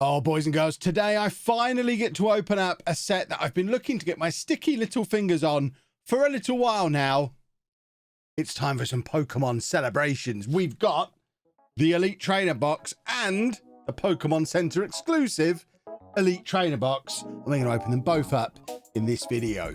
Oh, boys and girls, today I finally get to open up a set that I've been looking to get my sticky little fingers on for a little while now. It's time for some Pokemon celebrations. We've got the Elite Trainer box and a Pokemon Center exclusive Elite Trainer box. And we're going to open them both up in this video.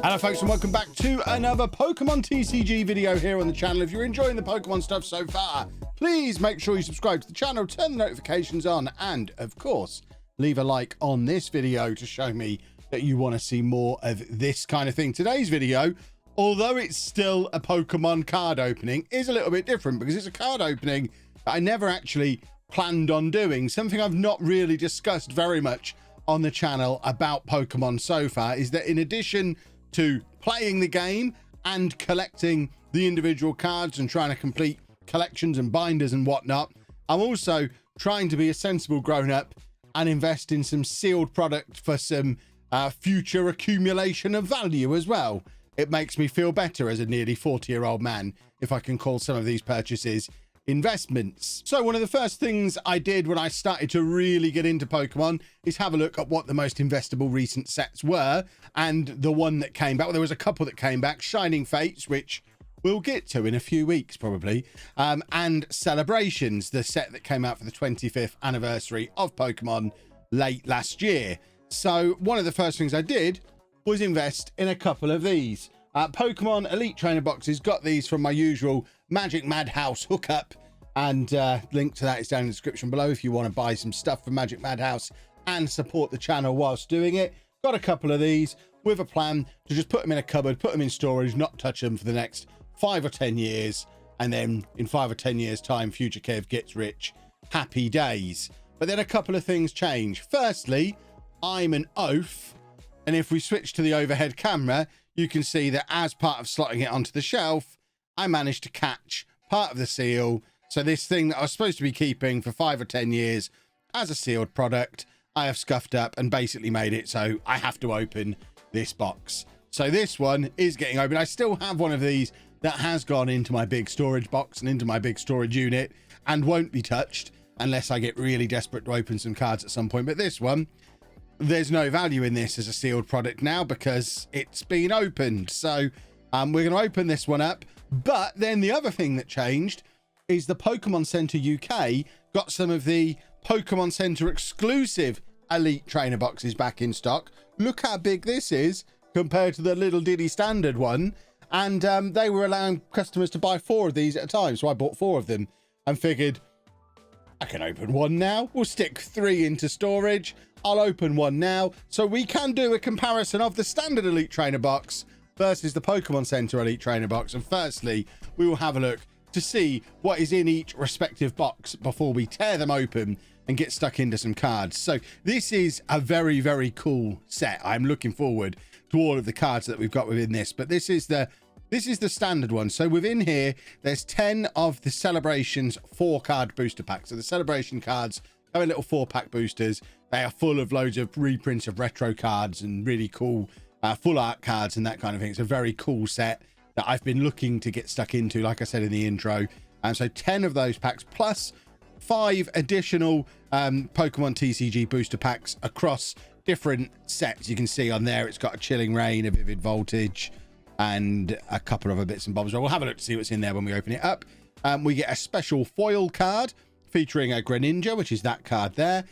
Hello folks and welcome back to another Pokemon TCG video here on the channel. If you're enjoying the Pokemon stuff so far, please make sure you subscribe to the channel, turn the notifications on, and of course, leave a like on this video to show me that you want to see more of this kind of thing. Today's video, although it's still a Pokemon card opening, is a little bit different because it's a card opening that I never actually planned on doing. Something I've not really discussed very much on the channel about Pokemon so far is that in addition to playing the game and collecting the individual cards and trying to complete collections and binders and whatnot, I'm also trying to be a sensible grown-up and invest in some sealed product for some future accumulation of value as well. It makes me feel better as a nearly 40-year-old man if I can call some of these purchases investments. So one of the first things I did when I started to really get into Pokemon is have a look at what the most investable recent sets were, and the one that came back, well, there was a couple that came back, Shining Fates, which we'll get to in a few weeks probably, and Celebrations, the set that came out for the 25th anniversary of Pokemon late last year. So one of the first things I did was invest in a couple of these. Pokemon Elite Trainer boxes. Got these from my usual Magic Madhouse hookup, and link to that is down in the description below if you want to buy some stuff from Magic Madhouse and support the channel whilst doing it. Got a couple of these with a plan to just put them in a cupboard, put them in storage, not touch them for the next 5 or 10 years, and then in 5 or 10 years time, future Kev gets rich. Happy days. But then a couple of things change. Firstly, I'm an oaf, and if we switch to the overhead camera, you can see that as part of slotting it onto the shelf, I managed to catch part of the seal. So this thing that I was supposed to be keeping for 5 or 10 years as a sealed product, I have scuffed up and basically made it so I have to open this box. So this one is getting open. I still have one of these that has gone into my big storage box and into my big storage unit and won't be touched unless I get really desperate to open some cards at some point. But this one, there's no value in this as a sealed product now because it's been opened. So we're going to open this one up. But then the other thing that changed is the Pokemon Center UK got some of the Pokemon Center exclusive Elite Trainer boxes back in stock. Look how big this is compared to the little Diddy standard one. And they were allowing customers to buy 4 of these at a time. So I bought 4 of them and figured I can open one now. We'll stick 3 into storage. I'll open one now. So we can do a comparison of the standard Elite Trainer box versus the Pokemon Center Elite Trainer box. And firstly, we will have a look to see what is in each respective box before we tear them open and get stuck into some cards. So this is a very, very cool set. I'm looking forward to all of the cards that we've got within this, but this is the standard one. So within here, there's 10 of the Celebrations 4-card booster packs. So the Celebration cards are little 4-pack boosters. They are full of loads of reprints of retro cards and really cool full art cards and that kind of thing. It's a very cool set that I've been looking to get stuck into, like I said in the intro. And so 10 of those packs plus 5 additional Pokemon TCG booster packs across different sets. You can see on there it's got a Chilling Reign, a Vivid Voltage, and a couple of other bits and bobs. We'll have a look to see what's in there when we open it up. We get a special foil card featuring a Greninja, which is that card there.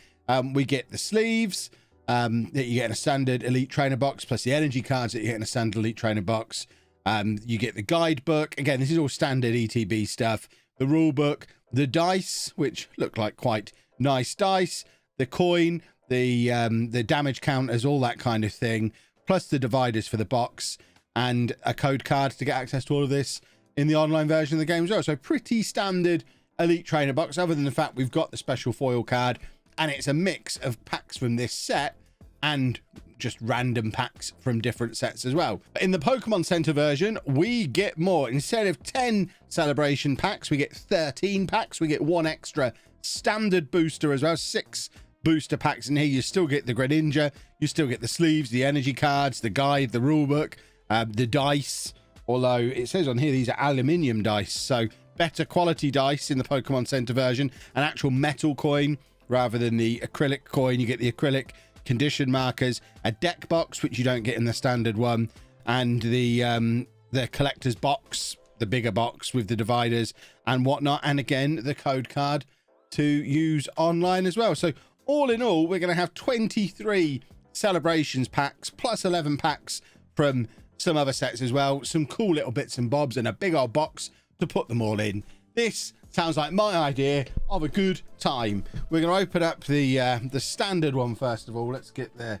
We get the sleeves that you get in a standard Elite Trainer box, plus the energy cards that you get in a standard Elite Trainer box. You get the guidebook. Again, this is all standard ETB stuff. The rule book, the dice, which look like quite nice dice, the coin, the damage counters, all that kind of thing, plus the dividers for the box, and a code card to get access to all of this in the online version of the game as well. So pretty standard Elite Trainer box, other than the fact we've got the special foil card, and it's a mix of packs from this set and just random packs from different sets as well. In the Pokemon Center version, we get more. Instead of 10 celebration packs, we get 13 packs. We get 1 extra standard booster as well, 6 booster packs in here. You still get the Greninja, you still get the sleeves, the energy cards, the guide, the rulebook, the dice, Although it says on here these are aluminium dice, so better quality dice in the Pokemon Center version, an actual metal coin rather than the acrylic coin. You get the acrylic condition markers, a deck box which you don't get in the standard one, and the collector's box, the bigger box with the dividers and whatnot, and again the code card to use online as well. So all in all, we're going to have 23 celebrations packs plus 11 packs from some other sets as well, some cool little bits and bobs, and a big old box to put them all in. This sounds like my idea of a good time. We're going to open up the standard one first of all. Let's get the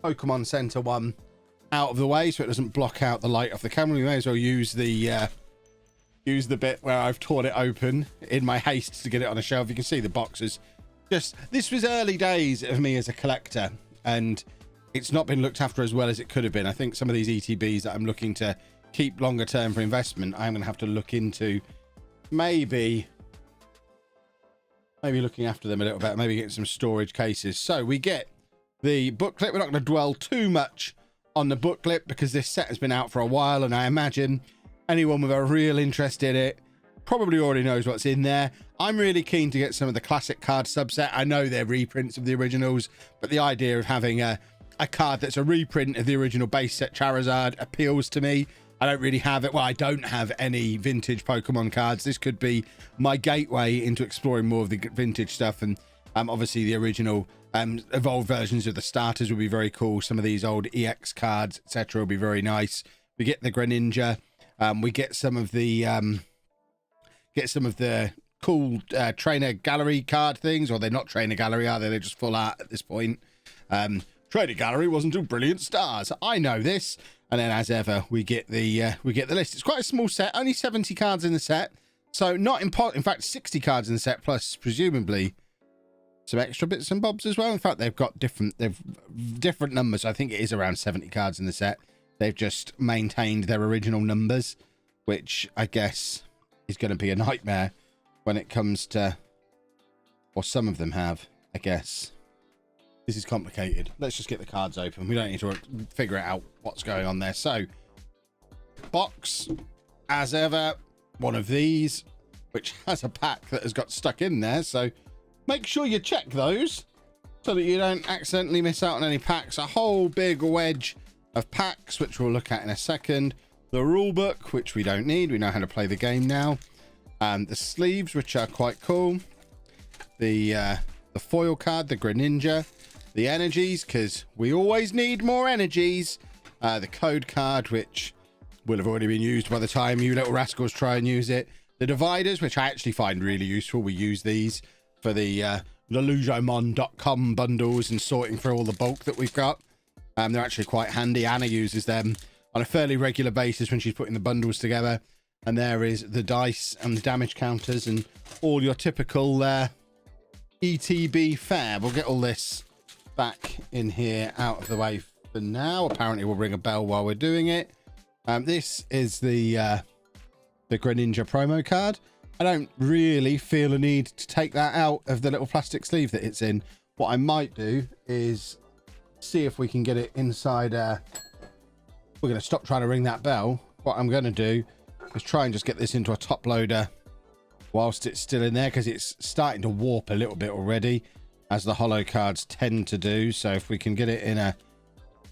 Pokemon Center one out of the way so it doesn't block out the light off the camera. We may as well use the bit where I've torn it open in my haste to get it on a shelf. You can see the boxes. This was early days of me as a collector, and it's not been looked after as well as it could have been. I think some of these ETBs that I'm looking to keep longer term for investment, I'm going to have to look into maybe looking after them a little bit, maybe get some storage cases. So we get the booklet. We're not going to dwell too much on the booklet because this set has been out for a while, and I imagine anyone with a real interest in it probably already knows what's in there. I'm really keen to get some of the classic card subset. I know they're reprints of the originals, but the idea of having a card that's a reprint of the original base set Charizard appeals to me. I don't really have it. Well, I don't have any vintage Pokemon cards. This could be my gateway into exploring more of the vintage stuff. And obviously the original evolved versions of the starters would be very cool. Some of these old EX cards, etc., will be very nice. We get the Greninja. We get some of the cool trainer gallery card things, or they're not trainer gallery, are they? They're just full art at this point. Trainer gallery wasn't two brilliant stars. I know this. And then, as ever, we get the list. It's quite a small set, only 70 cards in the set, so not important. In fact, 60 cards in the set, plus presumably some extra bits and bobs as well. In fact, they've different numbers. I think it is around 70 cards in the set. They've just maintained their original numbers, which I guess is going to be a nightmare when it comes to, or some of them have, I guess. This is complicated. Let's just get the cards open. We don't need to figure out what's going on there. So, box, as ever, one of these, which has a pack that has got stuck in there. So, make sure you check those so that you don't accidentally miss out on any packs. A whole big wedge of packs, which we'll look at in a second. The rule book, which we don't need. We know how to play the game now. The sleeves, which are quite cool. The foil card, the Greninja. The energies, because we always need more energies. The code card, which will have already been used by the time you little rascals try and use it. The dividers, which I actually find really useful. We use these for the lujomon.com bundles and sorting through all the bulk that we've got. They're actually quite handy. Anna uses them on a fairly regular basis when she's putting the bundles together. And there is the dice and the damage counters and all your typical ETB fare. We'll get all this back in here out of the way for now. Apparently we'll ring a bell while we're doing it. This is the Greninja promo card. I don't really feel a need to take that out of the little plastic sleeve that it's in. What I might do is see if we can get it inside. We're going to stop trying to ring that bell. What I'm going to do is try and just get this into a top loader whilst it's still in there, because it's starting to warp a little bit already, as the holo cards tend to do. So if we can get it in a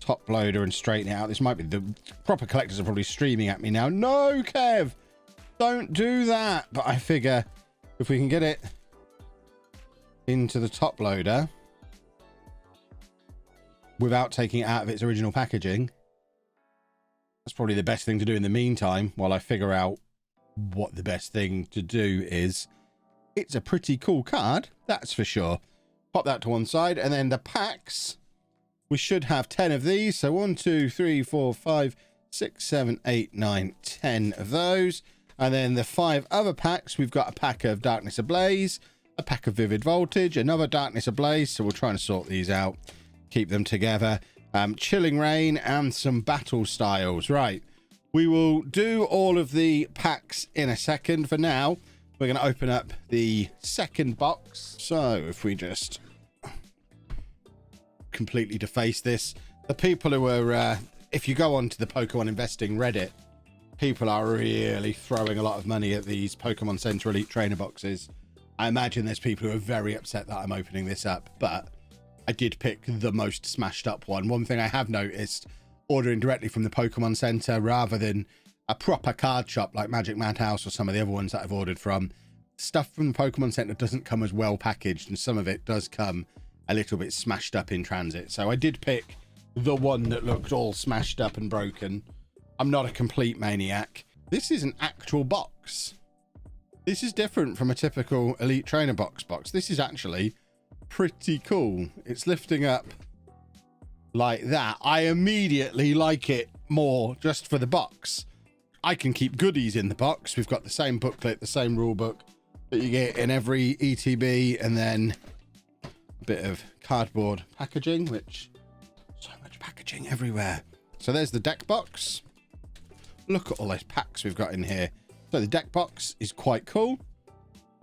top loader and straighten it out, this might be the proper collectors are probably streaming at me now. No, Kev, don't do that. But I figure if we can get it into the top loader without taking it out of its original packaging, that's probably the best thing to do in the meantime, while I figure out what the best thing to do is. It's a pretty cool card, that's for sure. Pop that to one side, and then the packs, we should have 10 of these. So 1, 2, 3, 4, 5, 6, 7, 8, 9, 10 of those. And then the 5 other packs, we've got a pack of Darkness Ablaze, a pack of Vivid Voltage, another Darkness Ablaze. So we'll try and sort these out, keep them together. Chilling Rain and some Battle Styles. Right, we will do all of the packs in a second. For now, we're going to open up the second box. So if we just completely deface this, the people who are, if you go onto the Pokemon investing Reddit, people are really throwing a lot of money at these Pokemon Center Elite Trainer boxes. I imagine there's people who are very upset that I'm opening this up, but I did pick the most smashed up one. One thing I have noticed, ordering directly from the Pokemon Center rather than a proper card shop like Magic Madhouse or some of the other ones that I've ordered from, stuff from the Pokemon Center doesn't come as well packaged, and some of it does come a little bit smashed up in transit. So I did pick the one that looked all smashed up and broken. I'm not a complete maniac. This is an actual box. This is different from a typical Elite Trainer box. This is actually pretty cool. It's lifting up like that. I immediately like it more just for the box. I can keep goodies in the box. We've got the same booklet, the same rule book that you get in every ETB, and then a bit of cardboard packaging, which so much packaging everywhere. So there's the deck box. Look at all those packs we've got in here. So the deck box is quite cool.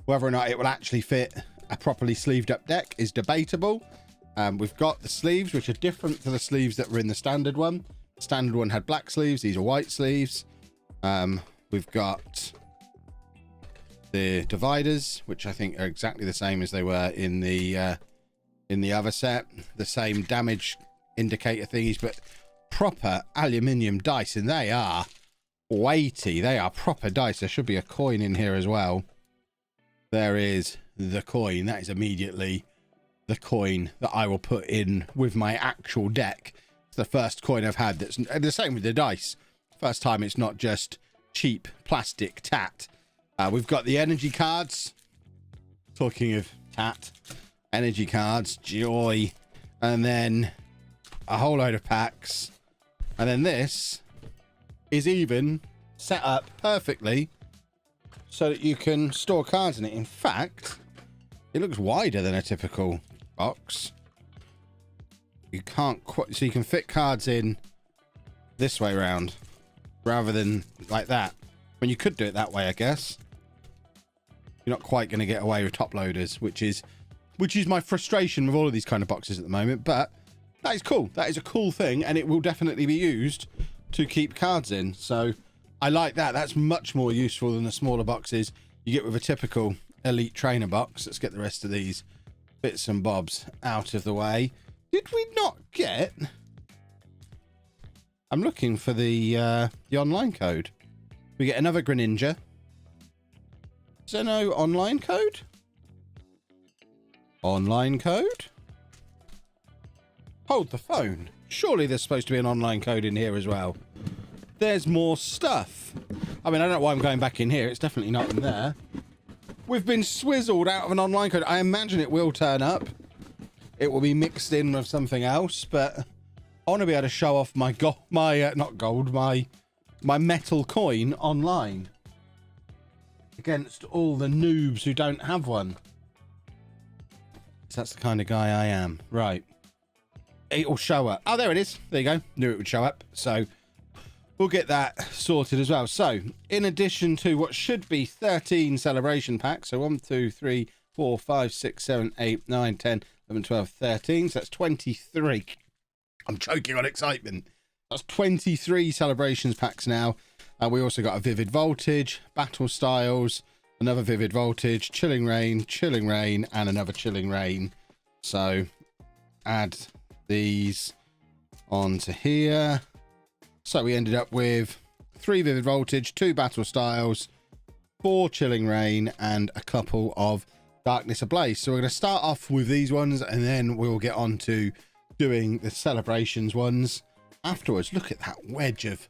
Whether or not it will actually fit a properly sleeved up deck is debatable. We've got the sleeves, which are different to the sleeves that were in the standard one. The standard one had black sleeves. These are white sleeves. We've got the dividers, which I think are exactly the same as they were in the other set. The same damage indicator thingies, but proper aluminium dice, and they are weighty. They are proper dice. There should be a coin in here as well. There is the coin. That is immediately the coin that I will put in with my actual deck. It's the first coin I've had that's the same with the dice. First time it's not just cheap plastic tat. We've got the energy cards. Talking of tat, energy cards, joy, and then a whole load of packs. And then this is even set up perfectly so that you can store cards in it. In fact, it looks wider than a typical box. You can't quite, so you can fit cards in this way around rather than like that. When you could do it that way, I guess. You're not quite going to get away with top loaders, which is my frustration with all of these kind of boxes at the moment. But that is cool. That is a cool thing, and it will definitely be used to keep cards in. So I like that. That's much more useful than the smaller boxes you get with a typical Elite Trainer box. Let's get the rest of these bits and bobs out of the way. Did we not get... I'm looking for the online code. We get another Greninja. Is there no online code? Online code? Hold the phone. Surely there's supposed to be an online code in here as well. There's more stuff. I mean, I don't know why I'm going back in here. It's definitely not in there. We've been swizzled out of an online code. I imagine it will turn up. It will be mixed in with something else, but I want to be able to show off my my metal coin online against all the noobs who don't have one. So that's the kind of guy I am. Right. It'll show up. Oh, there it is. There you go. Knew it would show up. So we'll get that sorted as well. So in addition to what should be 13 celebration packs, so 1, 2, 3, 4, 5, 6, 7, 8, 9, 10, 11, 12, 13. So that's 23. I'm choking on excitement. That's 23 celebrations packs now. We also got a Vivid Voltage, Battle Styles, another Vivid Voltage, Chilling Rain, and another Chilling Rain. So add these onto here. So we ended up with 3 Vivid Voltage, 2 Battle Styles, 4 Chilling Rain, and a couple of Darkness Ablaze. So we're going to start off with these ones, and then we'll get on to doing the celebrations ones afterwards. Look at that wedge of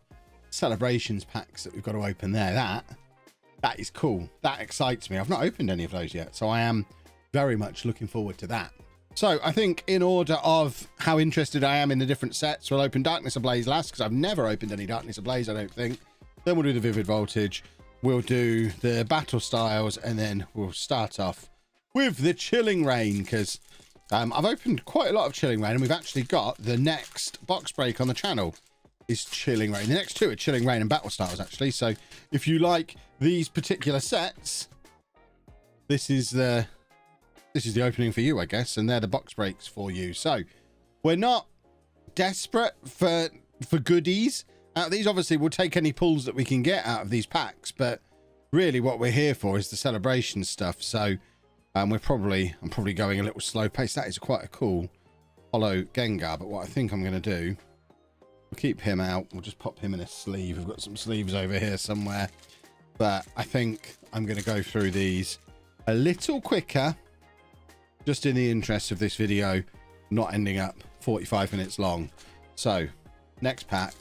celebrations packs that we've got to open there. That is cool. That excites me. I've not opened any of those yet, so I am very much looking forward to that. So I think in order of how interested I am in the different sets, we'll open Darkness Ablaze last, because I've never opened any Darkness Ablaze, I don't think. Then we'll do the Vivid Voltage. We'll do the Battle Styles, and then we'll start off with the Chilling Rain, because I've opened quite a lot of Chilling Rain, and we've actually got the next box break on the channel is Chilling Rain. The next two are Chilling Rain and Battle Styles, actually. So if you like these particular sets, this is the opening for you, I guess, and they're the box breaks for you. So we're not desperate for goodies. Out of these, obviously, we'll take any pulls that we can get out of these packs, but really what we're here for is the celebration stuff. So I'm probably going a little slow pace. That is quite a cool hollow Gengar, but what I think I'm going to do, we'll keep him out. We'll just pop him in a sleeve. We've got some sleeves over here somewhere, but I think I'm going to go through these a little quicker, just in the interest of this video not ending up 45 minutes long. So next pack.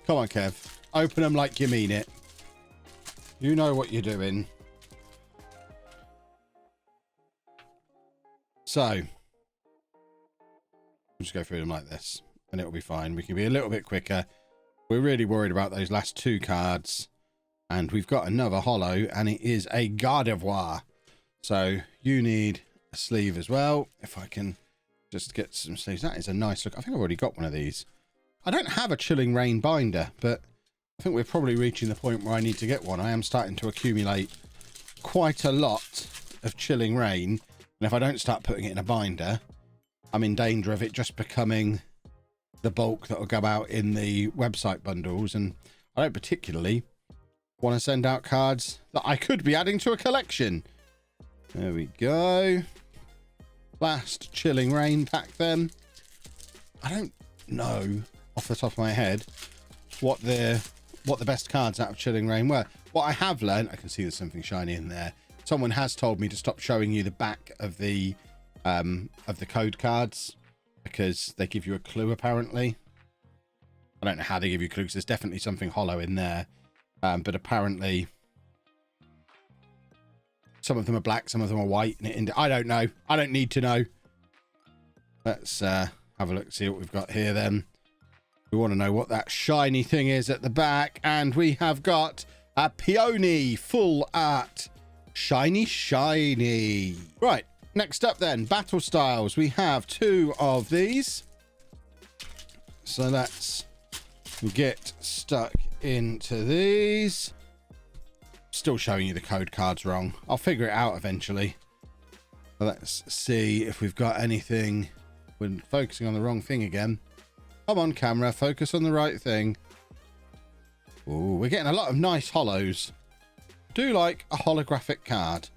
Come on, Kev. Open them like you mean it. You know what you're doing. So we'll just go through them like this and it'll be fine. We can be a little bit quicker. We're really worried about those last two cards. And we've got another holo, and it is a Gardevoir. So you need a sleeve as well. If I can just get some sleeves. That is a nice look. I think I've already got one of these. I don't have a Chilling Reign binder, but I think we're probably reaching the point where I need to get one. I am starting to accumulate quite a lot of Chilling Reign. And if I don't start putting it in a binder, I'm in danger of it just becoming the bulk that will go out in the website bundles. And I don't particularly want to send out cards that I could be adding to a collection. There we go. Last Chilling Reign pack then. I don't know off the top of my head what the best cards out of Chilling Reign were. What I have learned, I can see there's something shiny in there. Someone has told me to stop showing you the back of the code cards because they give you a clue apparently. I don't know how they give you clues. There's definitely something hollow in there. But apparently some of them are black, some of them are white. And I don't know. I don't need to know. Let's have a look, see what we've got here then. We want to know what that shiny thing is at the back. And we have got a Peony full art. Shiny, shiny. Right, next up then, battle styles. We have two of these. So let's get stuck into these. Still showing you the code cards wrong. I'll figure it out eventually. Let's see if we've got anything. We're focusing on the wrong thing again. Come on, camera, focus on the right thing. Ooh, we're getting a lot of nice holos. Do like a holographic card.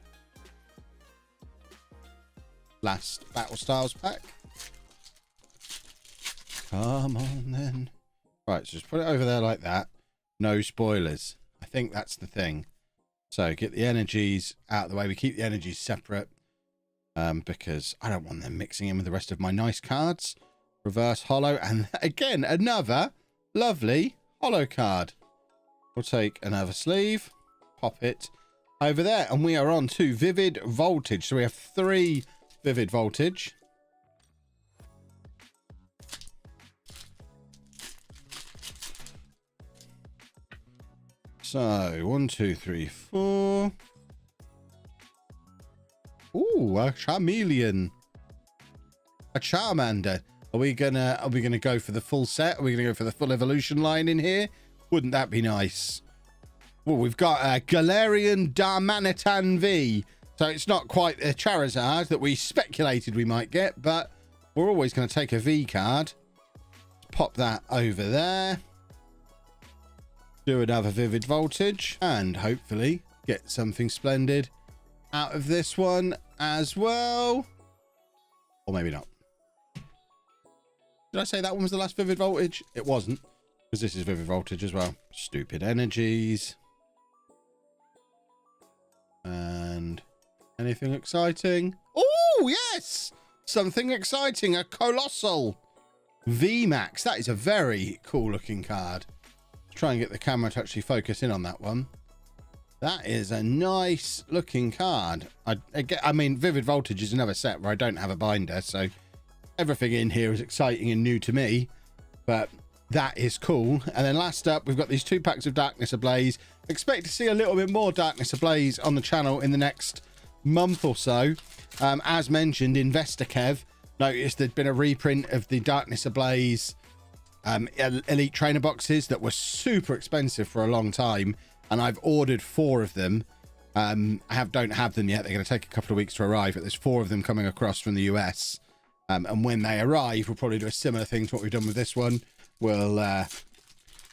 Last Battle Styles pack. Come on then. Right, so just put it over there like that. No spoilers. I think that's the thing. So get the energies out of the way. We keep the energies separate because I don't want them mixing in with the rest of my nice cards. Reverse holo. And again, another lovely holo card. We'll take another sleeve. Pop it over there. And we are on to Vivid Voltage. So we have 3 Vivid Voltage. So 1, 2, 3, 4. Ooh, a Charmeleon. A Charmander. Are we gonna go for the full set? Are we gonna go for the full evolution line in here? Wouldn't that be nice? Well, we've got a Galarian Darmanitan V. So it's not quite a Charizard that we speculated we might get, but we're always going to take a V card. Pop that over there. Do another Vivid Voltage and hopefully get something splendid out of this one as well. Or maybe not. Did I say that one was the last Vivid Voltage? It wasn't, because this is Vivid Voltage as well. Stupid energies. And anything exciting? Oh, yes! Something exciting. A Colossal VMAX. That is a very cool looking card. Try and get the camera to actually focus in on that one. That is a nice looking card. I mean, Vivid Voltage is another set where I don't have a binder, so everything in here is exciting and new to me, but that is cool. And then last up, we've got these 2 packs of Darkness Ablaze. Expect to see a little bit more Darkness Ablaze on the channel in the next month or so. As mentioned, Investor Kev noticed there'd been a reprint of the Darkness Ablaze Elite Trainer boxes that were super expensive for a long time, and I've ordered 4 of them. I don't have them yet. They're going to take a couple of weeks to arrive, but there's 4 of them coming across from the US. And when they arrive, we'll probably do a similar thing to what we've done with this one. We'll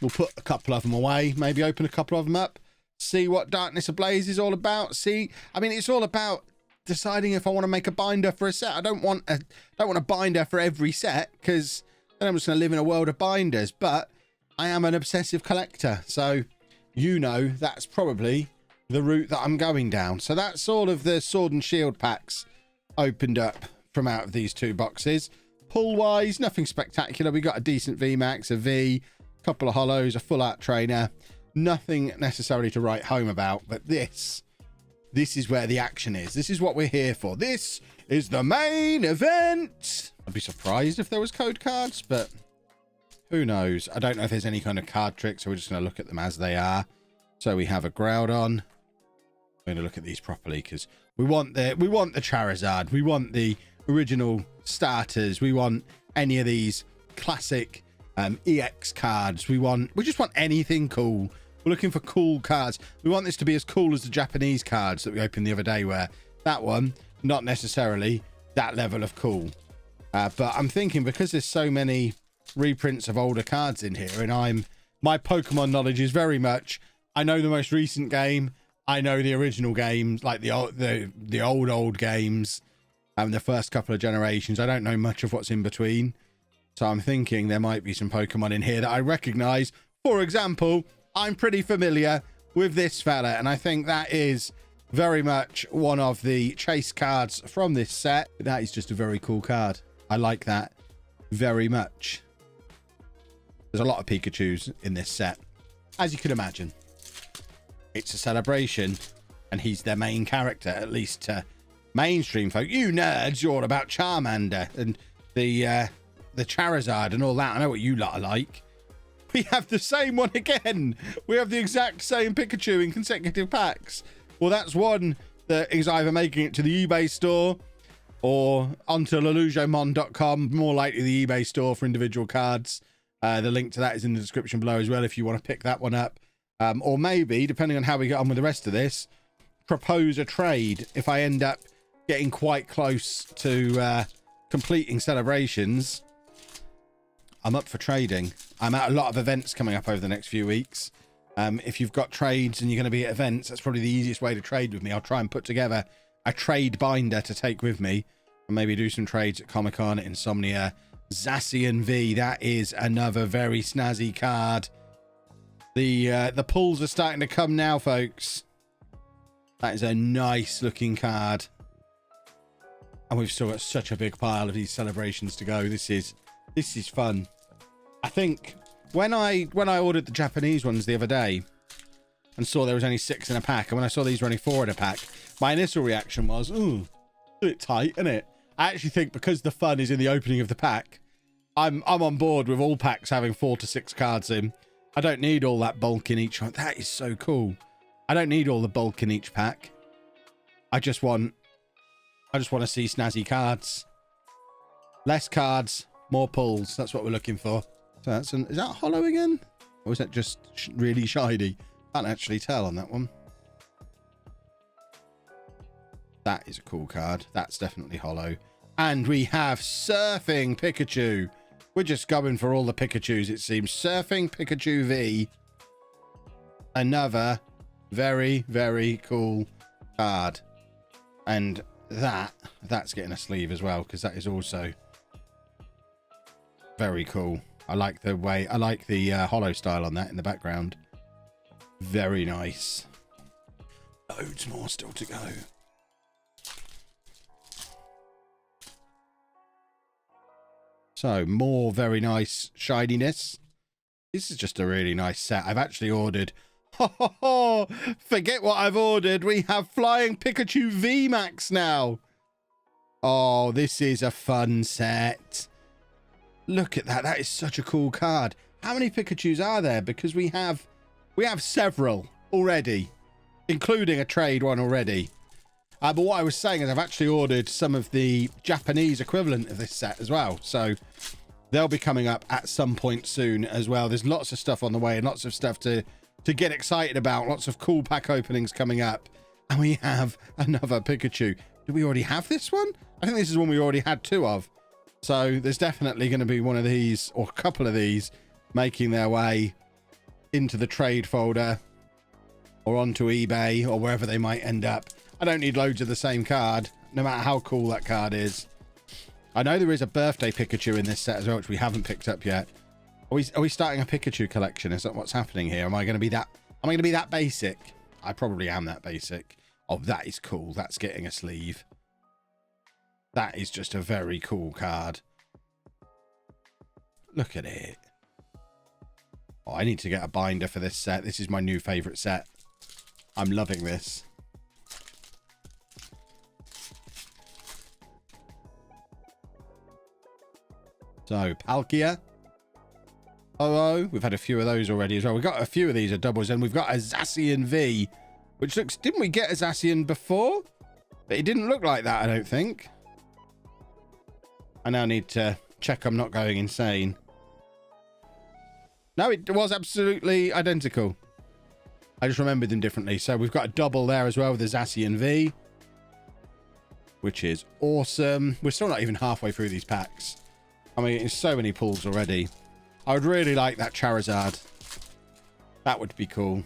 We'll put a couple of them away, maybe open a couple of them up, see what Darkness Ablaze is all about. I mean, it's all about deciding if I want to make a binder for a set. I don't want a binder for every set, because then I'm just going to live in a world of binders. But I am an obsessive collector, so you know that's probably the route that I'm going down. So that's all of the Sword and Shield packs opened up from out of these 2 boxes. Pull wise, nothing spectacular. We got a decent VMAX, a V, a couple of holos, a full art trainer. Nothing necessarily to write home about, but this is where the action is. This is what we're here for. This is the main event. I'd be surprised if there was code cards, but who knows? I don't know if there's any kind of card trick, so we're just going to look at them as they are. So we have a Groudon. We're going to look at these properly, because we want the Charizard. We want the original starters. We want any of these classic EX cards. We just want anything cool. We're looking for cool cards. We want this to be as cool as the Japanese cards that we opened the other day, where that one, not necessarily that level of cool. But I'm thinking, because there's so many reprints of older cards in here, and my Pokemon knowledge is very much, I know the most recent game, I know the original games, like the old games, the first couple of generations. I don't know much of what's in between. So I'm thinking there might be some Pokemon in here that I recognize. For example, I'm pretty familiar with this fella, and I think that is very much one of the chase cards from this set. That is just a very cool card. I like that very much. There's a lot of Pikachus in this set, as you can imagine. It's a celebration, and he's their main character, at least to mainstream folk. You nerds, you're all about Charmander and the Charizard and all that. I know what you lot are like. We have the same one again. We have the exact same Pikachu in consecutive packs. Well, that's one that is either making it to the eBay store or onto lelujomon.com, more likely the eBay store for individual cards. The link to that is in the description below as well if you want to pick that one up. Or maybe, depending on how we get on with the rest of this, propose a trade if I end up getting quite close to completing celebrations. I'm up for trading. I'm at a lot of events coming up over the next few weeks. If you've got trades and you're going to be at events, that's probably the easiest way to trade with me. I'll try and put together a trade binder to take with me and maybe do some trades at Comic-Con, Insomnia. Zacian V, that is another very snazzy card. The pulls are starting to come now, folks. That is a nice looking card. And we've still got such a big pile of these celebrations to go. This is fun. I think when I ordered the Japanese ones the other day and saw there was only 6 in a pack, and when I saw these were only 4 in a pack, my initial reaction was, ooh, a bit tight, isn't it? I actually think because the fun is in the opening of the pack, I'm on board with all packs having 4 to 6 cards in. I don't need all that bulk in each one. That is so cool. I don't need all the bulk in each pack. I just want to see snazzy cards. Less cards, more pulls. That's what we're looking for. So is that hollow again? Or is that just really shiny? Can't actually tell on that one. That is a cool card. That's definitely hollow. And we have Surfing Pikachu. We're just going for all the Pikachus, it seems. Surfing Pikachu V. Another very, very cool card. And that's getting a sleeve as well, because that is also very cool. I like the hollow style on that in the background. Very nice. Loads more still to go. So more very nice shininess. This is just a really nice set. I've actually ordered. Forget what I've ordered. We have Flying Pikachu VMAX now. Oh, this is a fun set. Look at that. That is such a cool card. How many Pikachus are there? Because we have several already, including a trade one already. But what I was saying is I've actually ordered some of the Japanese equivalent of this set as well. So they'll be coming up at some point soon as well. There's lots of stuff on the way and lots of stuff to get excited about. Lots of cool pack openings coming up. And we have another Pikachu. Do we already have this one? I think this is one we already had 2 of. So there's definitely going to be one of these or a couple of these making their way into the trade folder or onto eBay or wherever they might end up. I don't need loads of the same card, no matter how cool that card is. I know there is a birthday Pikachu in this set as well, which we haven't picked up yet. Are we starting a Pikachu collection? Is that what's happening here? Am I going to be that basic? I probably am that basic. Oh, that is cool. That's getting a sleeve. That is just a very cool card. Look at it. Oh, I need to get a binder for this set. This is my new favorite set. I'm loving this. So, Palkia. Oh, we've had a few of those already as well. We've got a few of these are doubles, and we've got a Zacian V, which looks... Didn't we get a Zacian before? But it didn't look like that, I don't think. I now need to check I'm not going insane. No, it was absolutely identical. I just remembered them differently. So we've got a double there as well with the Zacian V, which is awesome. We're still not even halfway through these packs. I mean, it's so many pulls already. I would really like that Charizard. That would be cool.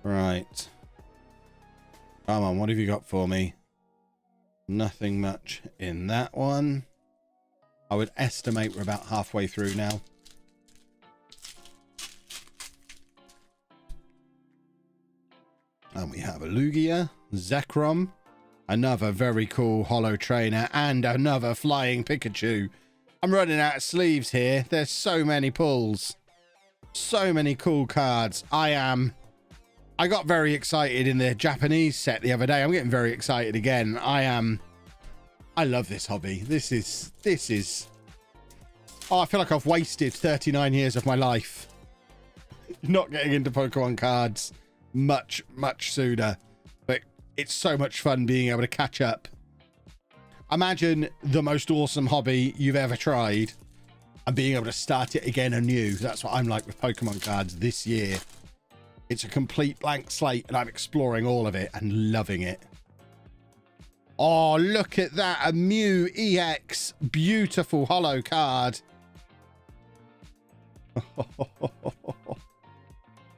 Right. Come on, what have you got for me? Nothing much in that one. I would estimate we're about halfway through now. And we have a Lugia, Zekrom, another very cool holo trainer, and another flying Pikachu. I'm running out of sleeves here. There's so many pulls. So many cool cards. I got very excited in the Japanese set the other day. I'm getting very excited again. I love this hobby. This is... Oh, I feel like I've wasted 39 years of my life not getting into Pokemon cards much sooner. But it's so much fun being able to catch up. Imagine the most awesome hobby you've ever tried and being able to start it again anew. That's what I'm like with Pokemon cards this year. It's a complete blank slate and I'm exploring all of it and loving it. Oh, look at that. A Mew EX. Beautiful holo card.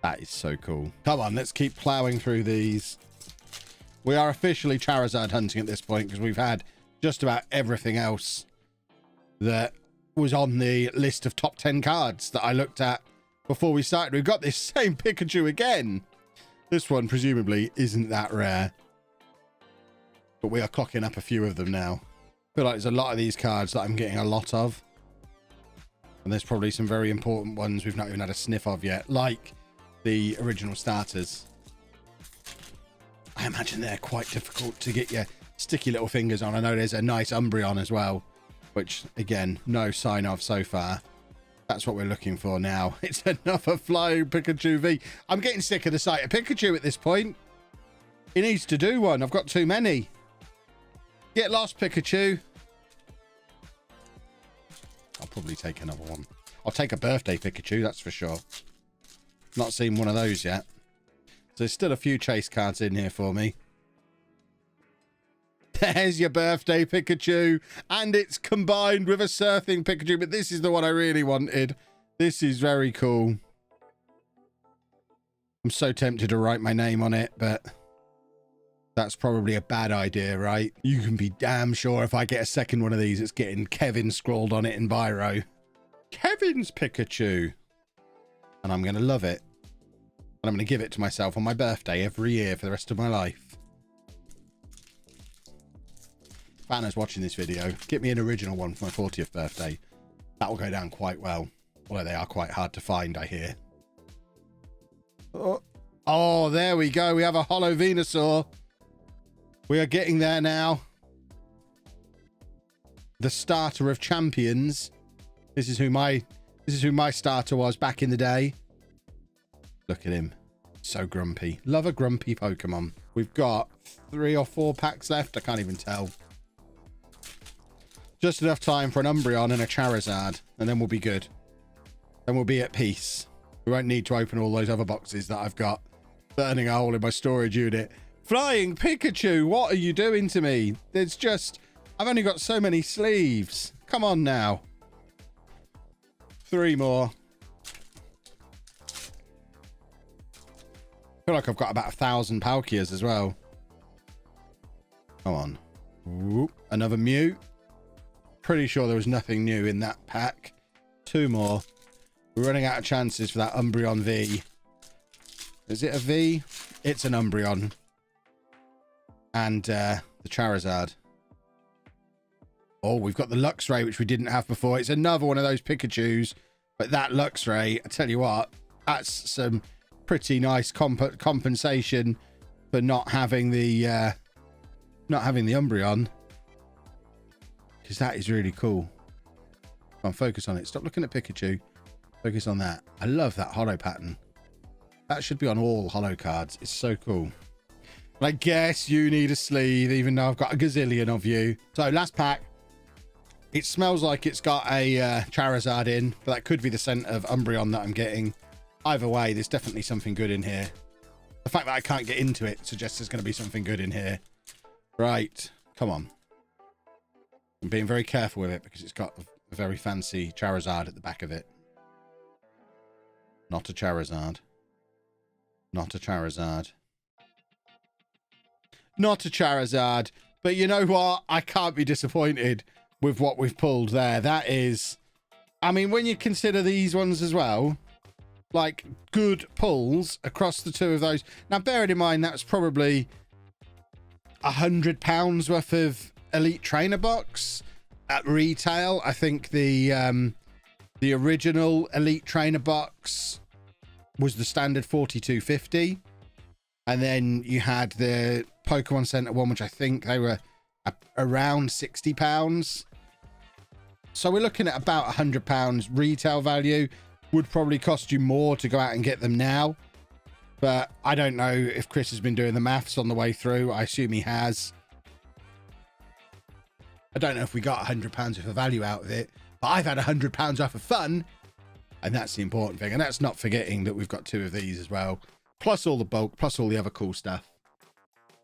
That is so cool. Come on, let's keep plowing through these. We are officially Charizard hunting at this point because we've had just about everything else that was on the list of top 10 cards that I looked at before we started. We've got this same Pikachu again. This one presumably isn't that rare, but we are clocking up a few of them now. I feel like there's a lot of these cards that I'm getting a lot of, and there's probably some very important ones we've not even had a sniff of yet, like the original starters. I imagine they're quite difficult to get your sticky little fingers on. I know there's a nice Umbreon as well, which again, no sign of so far. That's what we're looking for now. It's another flying Pikachu V. I'm getting sick of the sight of Pikachu at this point. He needs to do one. I've got too many. Get lost, Pikachu. I'll probably take another one. I'll take a birthday Pikachu, that's for sure. Not seen one of those yet. So there's still a few chase cards in here for me. There's your birthday Pikachu, and it's combined with a surfing Pikachu, but this is the one I really wanted. This is very cool. I'm so tempted to write my name on it, but that's probably a bad idea, right? You can be damn sure if I get a second one of these, it's getting Kevin scrawled on it in biro. Kevin's Pikachu. And I'm going to love it. And I'm going to give it to myself on my birthday every year for the rest of my life. Fanners watching this video, get me an original one for my 40th birthday. That will go down quite well. Although they are quite hard to find, I hear. Oh, there we go. We have a holo Venusaur. We are getting there now. The starter of champions. This is who my starter was back in the day. Look at him. So grumpy. Love a grumpy Pokemon. We've got 3 or 4 packs left. I can't even tell. Just enough time for an Umbreon and a Charizard, and then we'll be good. Then we'll be at peace. We won't need to open all those other boxes that I've got burning a hole in my storage unit. Flying Pikachu, what are you doing to me? There's just... I've only got so many sleeves. Come on now. 3 more. feel like I've got about 1,000 Palkias as well. Come on. Ooh, another Mew. Pretty sure there was nothing new in that pack. 2 more. We're running out of chances for that Umbreon V. Is it a V? It's an Umbreon. And the Charizard. Oh, we've got the Luxray, which we didn't have before. It's another one of those Pikachus. But that Luxray, I tell you what, that's some pretty nice compensation for not having the Umbreon. Because that is really cool. Come on, focus on it. Stop looking at Pikachu. Focus on that. I love that holo pattern. That should be on all holo cards. It's so cool. But I guess you need a sleeve, even though I've got a gazillion of you. So last pack. It smells like it's got a Charizard in, but that could be the scent of Umbreon that I'm getting. Either way, there's definitely something good in here. The fact that I can't get into it suggests there's going to be something good in here. Right. Come on. I'm being very careful with it because it's got a very fancy Charizard at the back of it. Not a Charizard. Not a Charizard. Not a Charizard. But you know what? I can't be disappointed with what we've pulled there. That is... I mean, when you consider these ones as well, like, good pulls across the 2 of those. Now, bearing in mind, that's probably £100 worth of Elite Trainer box at retail. I think the original Elite Trainer box was the standard $42.50, and then you had the Pokemon Center one, which I think they were around £60. So we're looking at about £100 retail value. Would probably cost you more to go out and get them now, but I don't know if Chris has been doing the maths on the way through. I assume he has. I don't know if we got £100 worth of value out of it, but I've had £100 worth of fun, and that's the important thing. And that's not forgetting that we've got 2 of these as well, plus all the bulk, plus all the other cool stuff.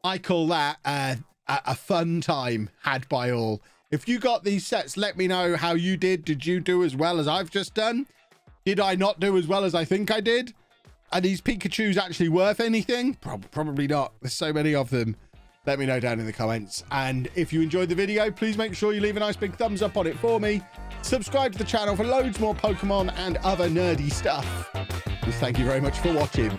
I call that a fun time had by all. If you got these sets, let me know how you did. Did you do as well as I've just done? Did I not do as well as I think I did? Are these Pikachus actually worth anything? Probably not. There's so many of them. Let me know down in the comments. And if you enjoyed the video, please make sure you leave a nice big thumbs up on it for me. Subscribe to the channel for loads more Pokemon and other nerdy stuff. Just thank you very much for watching.